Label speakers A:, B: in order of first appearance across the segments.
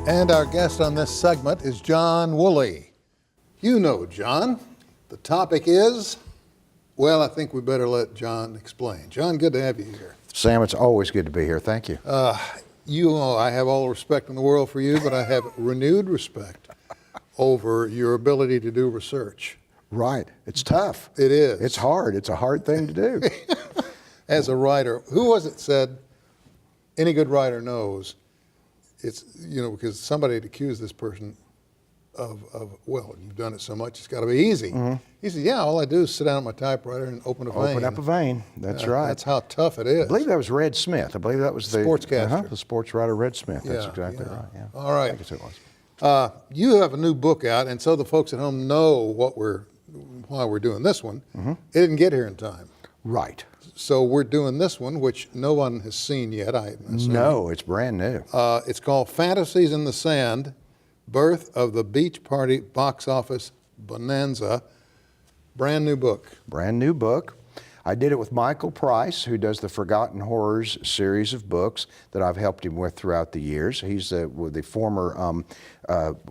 A: And our guest on this segment is John Wooley. You know John. The topic is, well, I think we better let John explain. John, good to have you here.
B: Sam, it's always good to be here. Thank you.
A: You know, I have all the respect in the world for you, but I have renewed respect over your ability to do research.
B: Right. It's tough.
A: It is.
B: It's hard. It's a hard thing to do.
A: As a writer, who was it said, any good writer knows, it's, you know, because somebody had accused this person of well, you've done it so much, it's got to be easy. Mm-hmm. He said, yeah, all I do is sit down at my typewriter and open a vein.
B: Open up a vein. That's right.
A: That's how tough it is.
B: I believe that was Red Smith. I believe that was the
A: sportscaster.
B: The sports writer Red Smith. That's exactly
A: yeah.
B: right. Yeah.
A: All right.
B: I guess it was.
A: You have a new book out, and so the folks at home know why we're doing this one. Mm-hmm. It didn't get here in time.
B: Right.
A: So we're doing this one, which no one has seen yet.
B: No, it's brand new.
A: It's called Fantasies in the Sand, Birth of the Beach Party Box Office Bonanza. Brand new book.
B: Brand new book. I did it with Michael Price, who does the Forgotten Horrors series of books that I've helped him with throughout the years. He's the former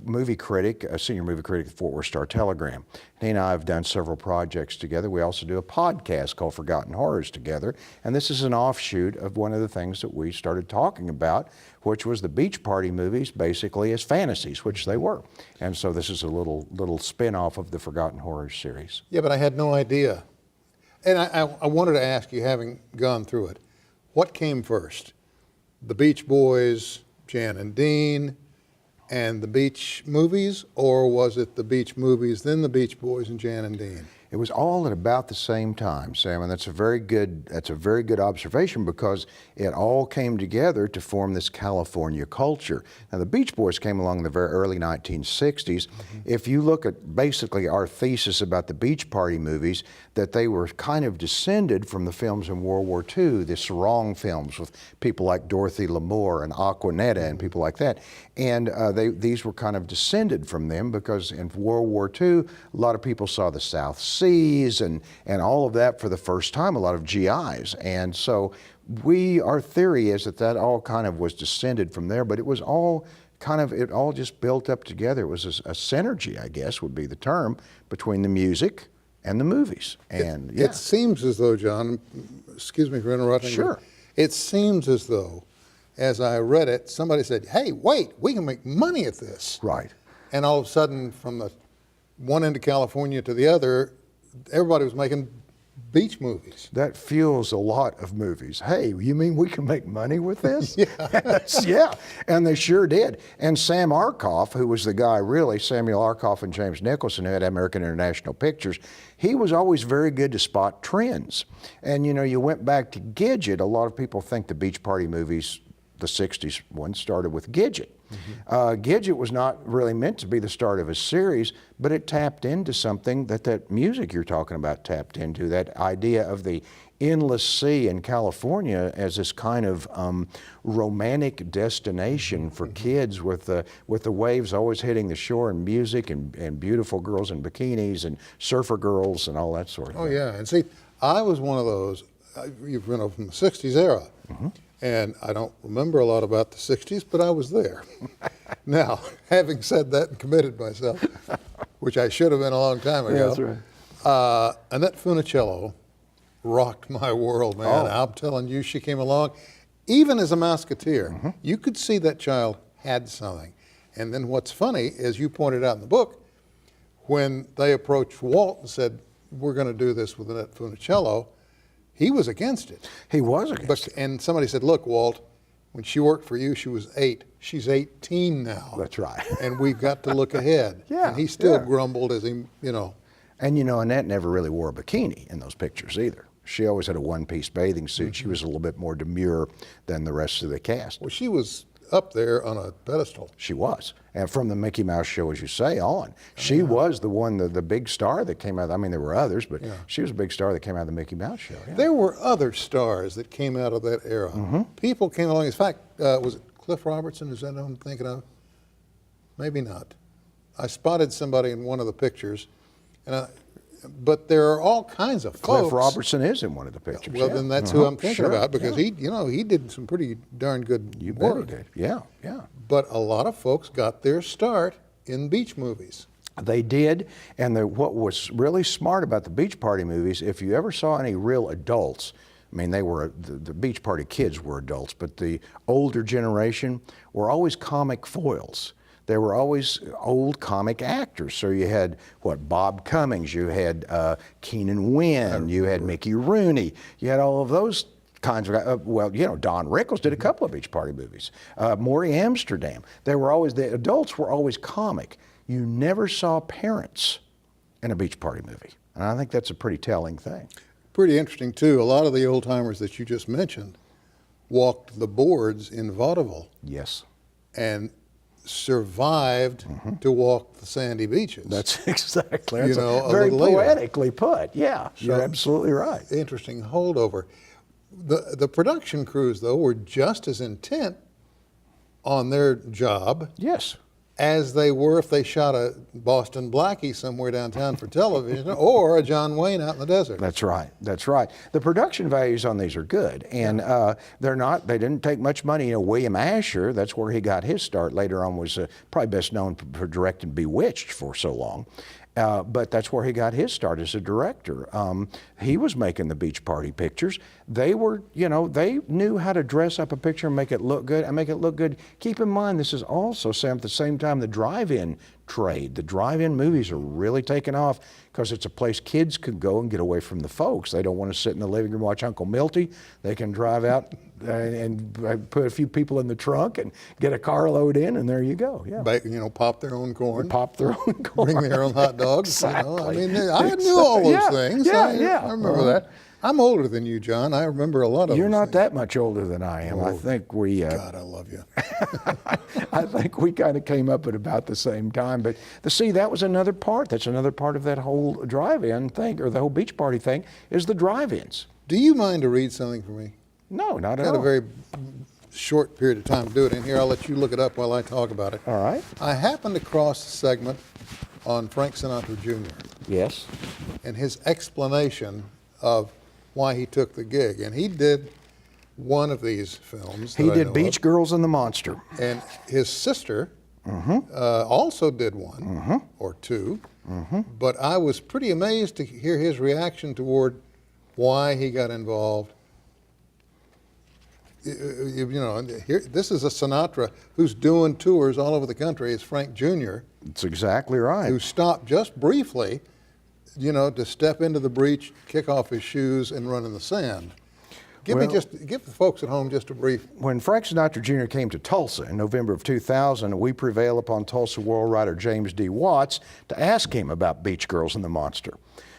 B: movie critic, a senior movie critic at the Fort Worth Star-Telegram. He and I have done several projects together. We also do a podcast called Forgotten Horrors together, and this is an offshoot of one of the things that we started talking about, which was the beach party movies basically as fantasies, which they were. And so this is a little spin-off of the Forgotten Horrors series.
A: Yeah, but I had no idea. And I wanted to ask you, having gone through it, what came first? The Beach Boys, Jan and Dean, and the beach movies, or was it the beach movies, then the Beach Boys and Jan and Dean?
B: It was all at about the same time, Sam, and that's a very good observation because it all came together to form this California culture. Now, the Beach Boys came along in the very early 1960s. Mm-hmm. If you look at basically our thesis about the beach party movies, that they were kind of descended from the films in World War II, the sarong films with people like Dorothy Lamour and Aquanetta and people like that. And these were kind of descended from them because in World War II, a lot of people saw the South Seas and all of that for the first time, a lot of GIs. And so our theory is that all kind of was descended from there, but it was all it all just built up together. It was a synergy, I guess would be the term, between the music and the movies. And
A: it seems as though, John, excuse me for interrupting.
B: Sure.
A: It seems as though, as I read it, somebody said, hey, wait, we can make money at this.
B: Right.
A: And all of a sudden, from the one end of California to the other, everybody was making beach movies.
B: That fuels a lot of movies. Hey, you mean we can make money with this?
A: Yeah.
B: Yeah, and they sure did. And Sam Arkoff, who was the guy really, Samuel Arkoff and James Nicholson, who had American International Pictures, he was always very good to spot trends. And you know, you went back to Gidget, a lot of people think the beach party movies, the 60s one, started with Gidget. Mm-hmm. Gidget was not really meant to be the start of a series, but it tapped into something that music you're talking about tapped into, that idea of the endless sea in California as this kind of romantic destination for kids with the waves always hitting the shore and music and beautiful girls in bikinis and surfer girls and all that sort of thing.
A: Oh yeah, and see, I was one of those, you've been from the 60s era. Mm-hmm. And I don't remember a lot about the 60s, but I was there. Now, having said that and committed myself, which I should have been a long time ago,
B: yeah, that's right.
A: Annette Funicello rocked my world, man.
B: Oh.
A: I'm telling you, she came along. Even as a Musketeer, mm-hmm. you could see that child had something. And then what's funny, as you pointed out in the book, when they approached Walt and said, we're going to do this with Annette Funicello, he was against it.
B: He was against it.
A: And somebody said, look, Walt, when she worked for you, she was 8. She's 18 now.
B: That's right.
A: And we've got to look ahead.
B: Yeah.
A: And he still grumbled as he, you know.
B: And you know, Annette never really wore a bikini in those pictures either. She always had a one-piece bathing suit. Mm-hmm. She was a little bit more demure than the rest of the cast.
A: Well, she was up there on a pedestal.
B: She was. And from the Mickey Mouse show, as you say, on. She was the one, the big star that came out. I mean, there were others, but she was a big star that came out of the Mickey Mouse show. Yeah.
A: There were other stars that came out of that era. Mm-hmm. People came along. In fact, was it Cliff Robertson? Is that who I'm thinking of? Maybe not. I spotted somebody in one of the pictures, and But there are all kinds of folks.
B: Cliff Robertson is in one of the pictures.
A: Well,
B: yeah.
A: then that's who I'm thinking
B: Sure,
A: about, because
B: yeah.
A: he did some pretty darn good
B: You bet
A: work.
B: he did. Yeah, yeah.
A: But a lot of folks got their start in beach movies.
B: They did, and what was really smart about the Beach Party movies, if you ever saw any real adults, I mean, the Beach Party kids were adults, but the older generation were always comic foils. They were always old comic actors. So you had, Bob Cummings, you had Keenan Wynn, you had Mickey Rooney, you had all of those kinds of, Don Rickles did a couple of Beach Party movies. Maury Amsterdam. The adults were always comic. You never saw parents in a Beach Party movie. And I think that's a pretty telling thing.
A: Pretty interesting, too. A lot of the old timers that you just mentioned walked the boards in vaudeville
B: Yes.
A: and survived to walk the sandy beaches.
B: That's exactly.
A: You know, a
B: very
A: little later.
B: poetically put. Yeah, you're
A: So,
B: absolutely right.
A: Interesting holdover. The production crews, though, were just as intent on their job
B: Yes.
A: as they were if they shot a Boston Blackie somewhere downtown for television or a John Wayne out in the desert.
B: That's right. That's right. The production values on these are good, and they didn't take much money. You know, William Asher, that's where he got his start. Later on was probably best known for directing Bewitched for so long. But that's where he got his start as a director. He was making the Beach Party pictures. They knew how to dress up a picture and make it look good and make it look good. Keep in mind, this is also, Sam, at the same time, the drive-in trade. The drive-in movies are really taking off because it's a place kids could go and get away from the folks. They don't want to sit in the living room and watch Uncle Milty. They can drive out and put a few people in the trunk and get a carload in, and there you go. Yeah.
A: Pop their own corn.
B: Pop their own corn.
A: Bring their own hot dogs.
B: Exactly.
A: I knew all those
B: Yeah,
A: things.
B: yeah.
A: I remember that. I'm older than you, John. I remember a lot of
B: You're
A: those
B: not
A: things.
B: that much older than I am. I think we.
A: God, I love you.
B: I think we kind of came up at about the same time. But that was another part. That's another part of that whole drive-in thing, or the whole Beach Party thing, is the drive-ins.
A: Do you mind to read something for me?
B: No, not at
A: Got
B: all.
A: a very short period of time to do it in here. I'll let you look it up while I talk about it.
B: All right.
A: I happened across a segment on Frank Sinatra Jr.
B: Yes.
A: and his explanation of why he took the gig. And he did one of these films.
B: He
A: that I
B: did
A: know
B: Beach
A: of.
B: Girls and the Monster.
A: And his sister also did one or two. But I was pretty amazed to hear his reaction toward why he got involved. This is a Sinatra who's doing tours all over the country. It's Frank Jr.
B: That's exactly right.
A: who stopped just briefly, to step into the breach, kick off his shoes, and run in the sand. Give the folks at home just a brief.
B: When Frank Sinatra Jr. came to Tulsa in November of 2000, we prevail upon Tulsa world writer James D. Watts to ask him about Beach Girls and the Monster.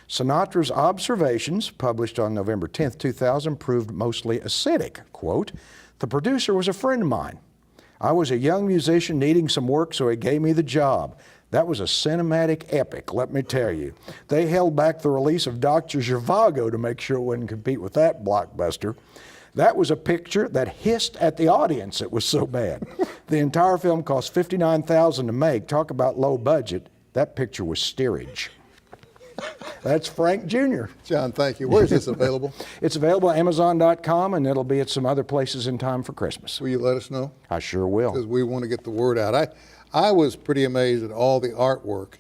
B: Sinatra's observations, published on November 10th, 2000, proved mostly acidic. Quote, "The producer was a friend of mine. I was a young musician needing some work, so he gave me the job. That was a cinematic epic, let me tell you. They held back the release of Dr. Zhivago to make sure it wouldn't compete with that blockbuster. That was a picture that hissed at the audience. It was so bad. The entire film cost $59,000 to make. Talk about low budget. That picture was steerage." That's Frank Jr.
A: John, thank you. Where is this available?
B: It's available at Amazon.com, and it'll be at some other places in time for Christmas.
A: Will you let us know?
B: I sure will.
A: Because we want to get the word out. I was pretty amazed at all the artwork.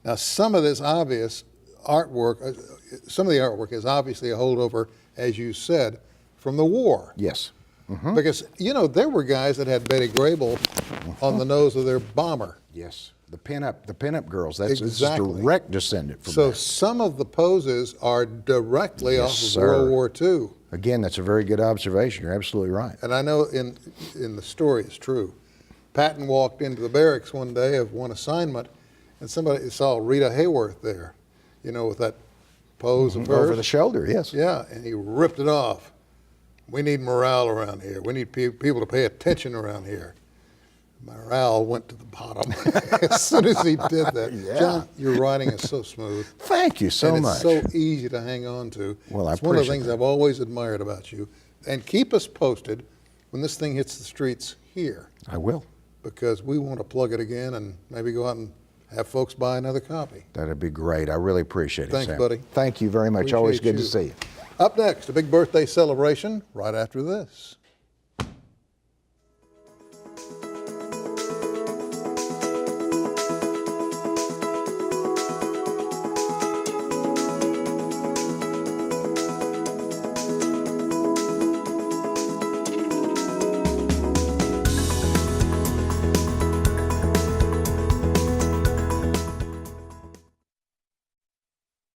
A: Now, some of this obvious artwork, some of the artwork is obviously a holdover, as you said, from the war.
B: Yes.
A: Because, there were guys that had Betty Grable on the nose of their bomber.
B: Yes. The pinup girls. That's
A: Exactly.
B: a direct descendant from
A: So
B: that.
A: some of the poses are directly
B: Yes,
A: off of
B: sir.
A: World War II.
B: Again, that's a very good observation. You're absolutely right.
A: And I know in the story it's true. Patton walked into the barracks one day of one assignment, and somebody saw Rita Hayworth there, with that pose of hers.
B: Over the shoulder, yes.
A: Yeah, and he ripped it off. We need morale around here. We need people to pay attention around here. Morale went to the bottom as soon as he did that.
B: Yeah.
A: John, your writing is so smooth.
B: Thank you so
A: and
B: much.
A: It's so easy to hang on to.
B: Well, I
A: it's one of the
B: appreciate
A: things
B: that.
A: I've always admired about you. And keep us posted when this thing hits the streets here,
B: I will.
A: because we want to plug it again and maybe go out and have folks buy another copy.
B: That'd be great. I really appreciate it,
A: Thanks,
B: Sam.
A: buddy.
B: Thank you very much. Always
A: Appreciate
B: good to
A: you.
B: see you.
A: Up next, a big birthday celebration right after this.